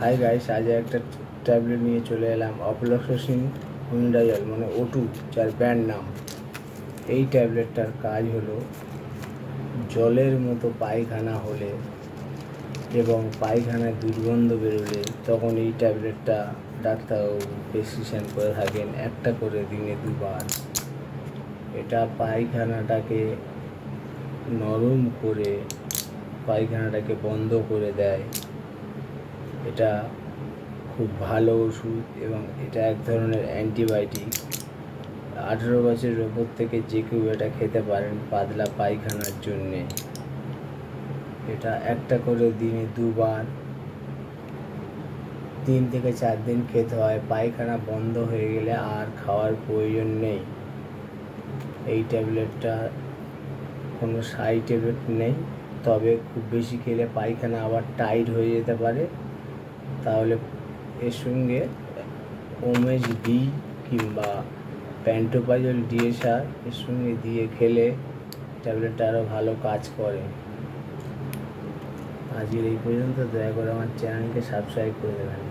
Hi guys, আজ একটা tablet নিয়ে চলে এলাম অফ্লোক্সাসিন উইন্ডাজল মানে O2, যার ব্র্যান্ড নাম। এই ট্যাবলেটটার কাজ হলো জলের মতো পায়খানা হলে এবং পায়খানায় দুর্গন্ধ বেরোলে তখন এই ট্যাবলেটটা ডাক্তারবাবু প্রেসক্রিপশন করে থাকেন একটা করে দিনে 2 বার। এটা পায়খানাটাকে নরম করে পায়খানাটাকে বন্ধ করে দেয়। এটা খুব ভালো ওষুধ এবং এটা এক ধরনের অ্যান্টিবায়োটিক। 18 বছরের ওপর থেকে যে কেউ এটা খেতে পারেন পাতলা পায়খানার জন্যে। এটা একটা করে দিনে 2 বার 3 থেকে 4 দিন খেতে হয়। পায়খানা বন্ধ হয়ে গেলে আর খাওয়ার প্রয়োজন নেই। এই ট্যাবলেটটা কোনো সাইড এফেক্ট নেই, তবে খুব বেশি খেলে পায়খানা আবার টাইট হয়ে যেতে পারে। তাহলে এর সঙ্গে ওমেজ ডি কিংবা প্যান্টোপ্রাজল DSR এর সঙ্গে দিয়ে খেলে ট্যাবলেটটা আরও ভালো কাজ করে। আজকের এই পর্যন্ত। দয়া করে আমার চ্যানেলকে সাবস্ক্রাইব করে দেবেন।